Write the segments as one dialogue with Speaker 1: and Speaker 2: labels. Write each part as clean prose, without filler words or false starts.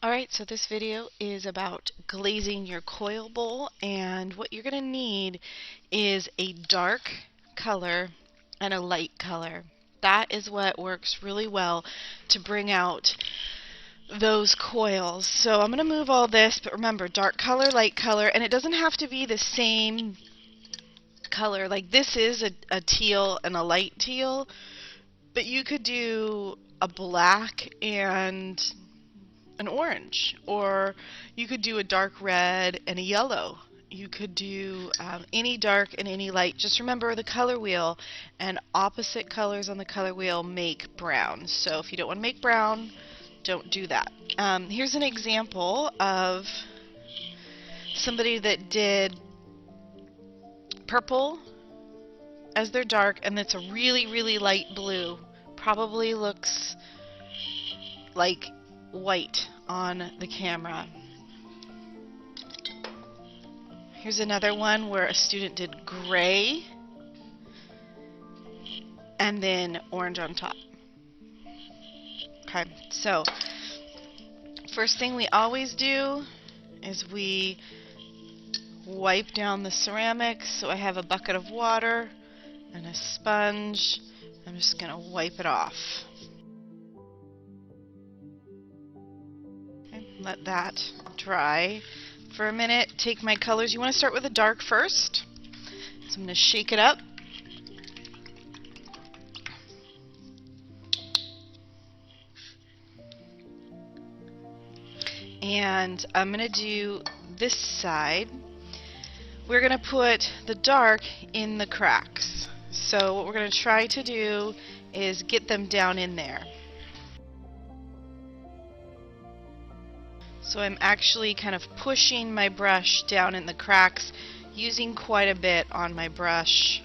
Speaker 1: Alright, so this video is about glazing your coil bowl, and what you're going to need is a dark color and a light color. That is what works really well to bring out those coils. So I'm going to move all this, but remember, dark color, light color, and it doesn't have to be the same color. Like this is a teal and a light teal, but you could do a black and an orange, or you could do a dark red and a yellow. You could do any dark and any light. Just remember the color wheel, and opposite colors on the color wheel make brown. So if you don't want to make brown, don't do that. Here's an example of somebody that did purple as their dark, and it's a really light blue. Probably looks like white on the camera. Here's another one where a student did gray and then orange on top. Okay, so first thing we always do is we wipe down the ceramics. So I have a bucket of water and a sponge. I'm just going to wipe it off. Let that dry for a minute. Take my colors. You want to start with the dark first. So I'm going to shake it up. And I'm going to do this side. We're going to put the dark in the cracks. So what we're going to try to do is get them down in there. So I'm actually kind of pushing my brush down in the cracks, using quite a bit on my brush.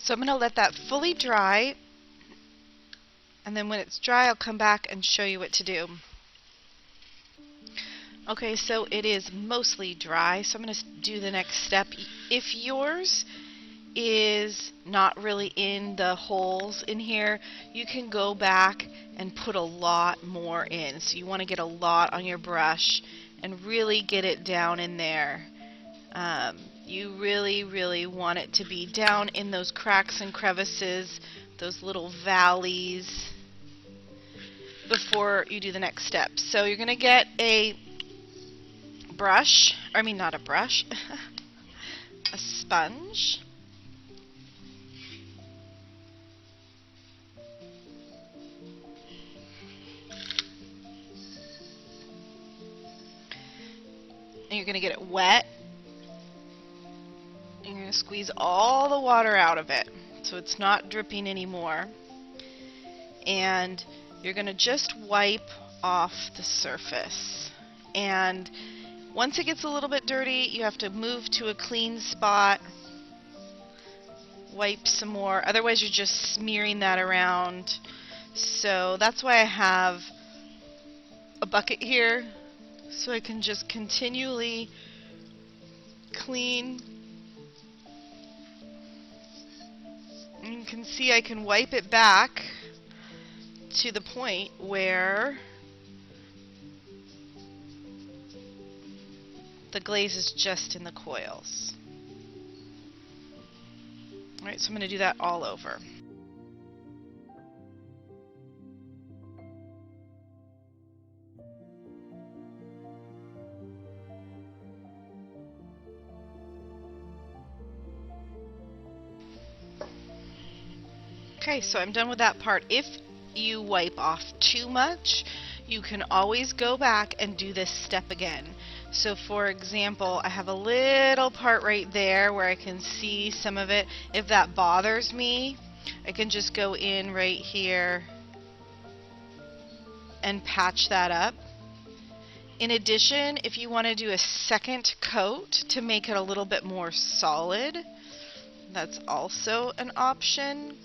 Speaker 1: So I'm going to let that fully dry, and then when it's dry I'll come back and show you what to do. Okay, so it is mostly dry, so I'm going to do the next step. If yours is not really in the holes in here, you can go back and put a lot more in. So you want to get a lot on your brush and really get it down in there. You really want it to be down in those cracks and crevices, those little valleys, before you do the next step. So you're going to get a brush, I mean not a brush, a sponge. And you're going to get it wet. You're going to squeeze all the water out of it so it's not dripping anymore. And you're going to just wipe off the surface. And once it gets a little bit dirty, you have to move to a clean spot. Wipe some more. Otherwise, you're just smearing that around. So that's why I have a bucket here, so I can just continually clean. And you can see I can wipe it back to the point where the glaze is just in the coils. Alright, so I'm going to do that all over. Okay, so I'm done with that part. If you wipe off too much, you can always go back and do this step again. So for example, I have a little part right there where I can see some of it. If that bothers me, I can just go in right here and patch that up. In addition, if you want to do a second coat to make it a little bit more solid, that's also an option.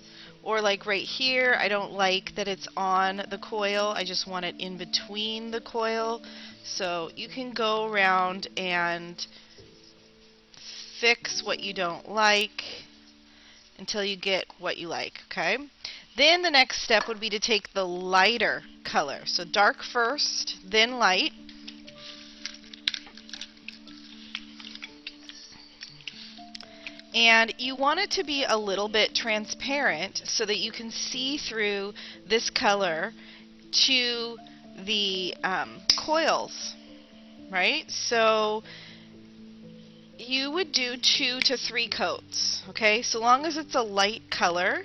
Speaker 1: Or like right here, I don't like that it's on the coil, I just want it in between the coil. So you can go around and fix what you don't like until you get what you like, okay? Then the next step would be to take the lighter color. So dark first, then light. And you want it to be a little bit transparent so that you can see through this color to the coils, right? So you would do 2 to 3 coats, okay? So long as it's a light color,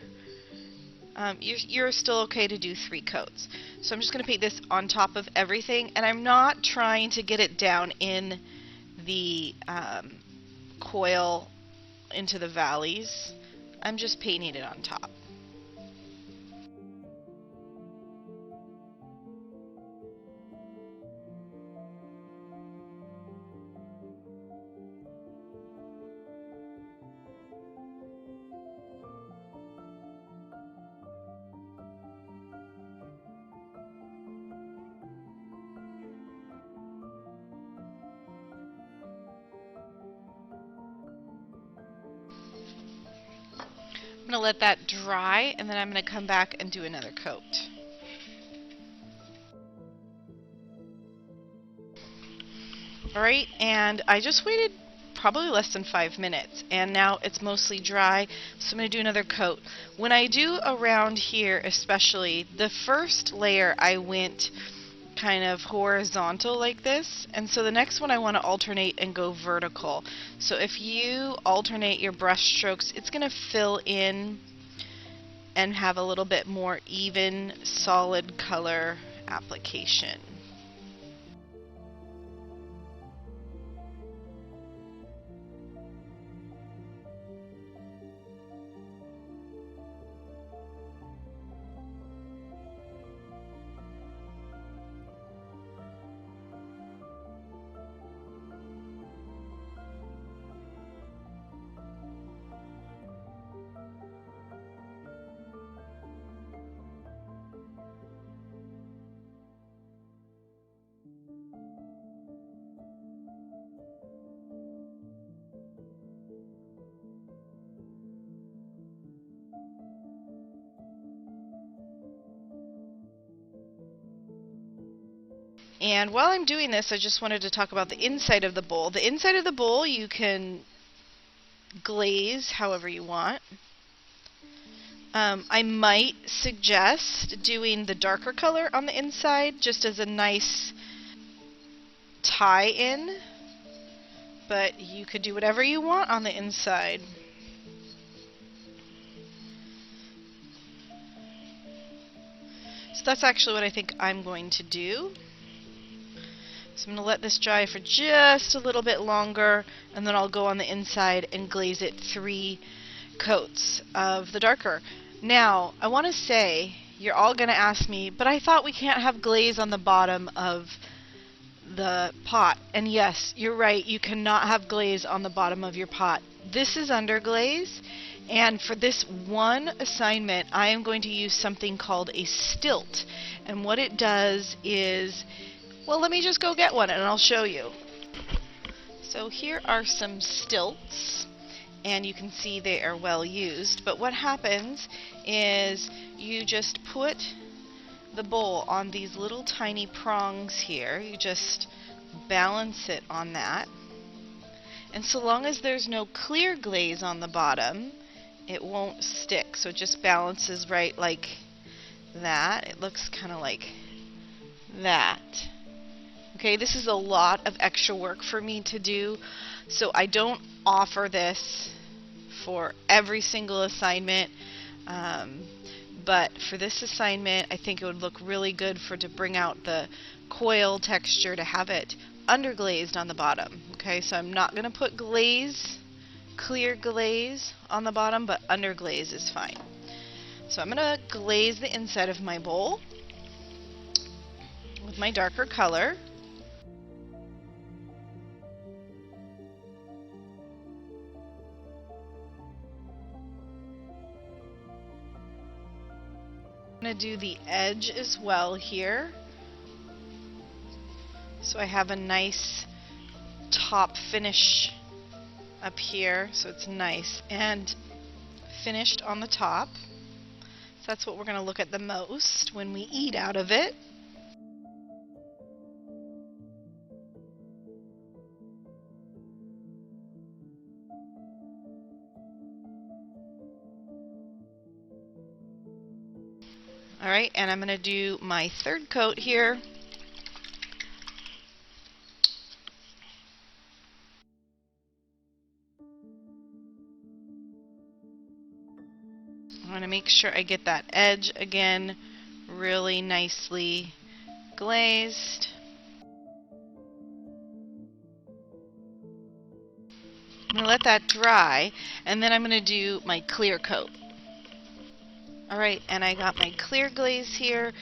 Speaker 1: you're still okay to do 3 coats. So I'm just going to paint this on top of everything, and I'm not trying to get it down in the coil into the valleys. I'm just painting it on top. I'm going to let that dry, and then I'm going to come back and do another coat. Alright, and I just waited probably less than 5 minutes, and now it's mostly dry, so I'm going to do another coat. When I do around here especially, the first layer I went kind of horizontal like this, and so the next one I want to alternate and go vertical. So if you alternate your brush strokes, it's going to fill in and have a little bit more even, solid color application. And while I'm doing this, I just wanted to talk about the inside of the bowl. The inside of the bowl you can glaze however you want. I might suggest doing the darker color on the inside just as a nice tie-in, but you could do whatever you want on the inside. So that's actually what I think I'm going to do. So I'm going to let this dry for just a little bit longer, and then I'll go on the inside and glaze it 3 coats of the darker. Now, I want to say, you're all going to ask me, but I thought we can't have glaze on the bottom of the pot. And yes, you're right, you cannot have glaze on the bottom of your pot. This is underglaze, and for this one assignment, I am going to use something called a stilt. And what it does is, well, let me just go get one and I'll show you. So here are some stilts, and you can see they are well used. But what happens is you just put the bowl on these little tiny prongs here. You just balance it on that. And so long as there's no clear glaze on the bottom, it won't stick. So it just balances right like that. It looks kind of like that. Okay, this is a lot of extra work for me to do, so I don't offer this for every single assignment, but for this assignment I think it would look really good to bring out the coil texture, to have it underglazed on the bottom. Okay, so I'm not going to put clear glaze on the bottom, but underglaze is fine. So I'm going to glaze the inside of my bowl with my darker color. I'm going to do the edge as well here, so I have a nice top finish up here, so it's nice and finished on the top. So that's what we're going to look at the most when we eat out of it. Alright, and I'm going to do my third coat here. I want to make sure I get that edge again really nicely glazed. I'm going to let that dry, and then I'm going to do my clear coat. Alright, and I got my clear glaze here.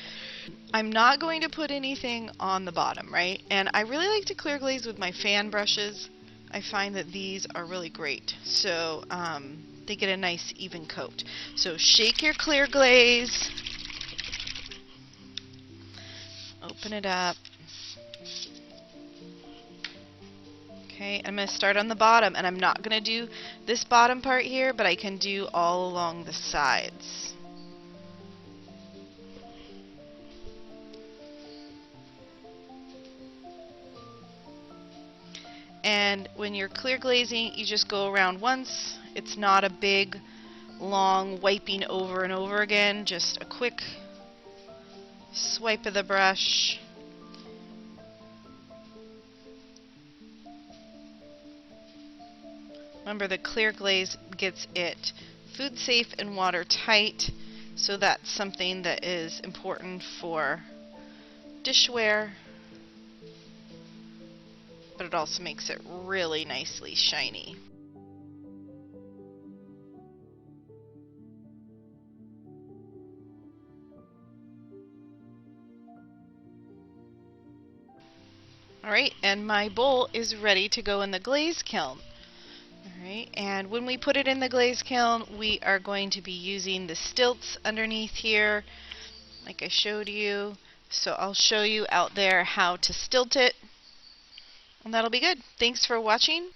Speaker 1: I'm not going to put anything on the bottom, right? And I really like to clear glaze with my fan brushes. I find that these are really great. So they get a nice even coat. So shake your clear glaze. Open it up. Okay, I'm going to start on the bottom, and I'm not going to do this bottom part here, but I can do all along the sides. And when you're clear glazing, you just go around once. It's not a big, long wiping over and over again, just a quick swipe of the brush. Remember, the clear glaze gets it food safe and watertight, so that's something that is important for dishware, but it also makes it really nicely shiny. Alright, and my bowl is ready to go in the glaze kiln. Alright, and when we put it in the glaze kiln, we are going to be using the stilts underneath here, like I showed you. So I'll show you out there how to stilt it, and that'll be good. Thanks for watching.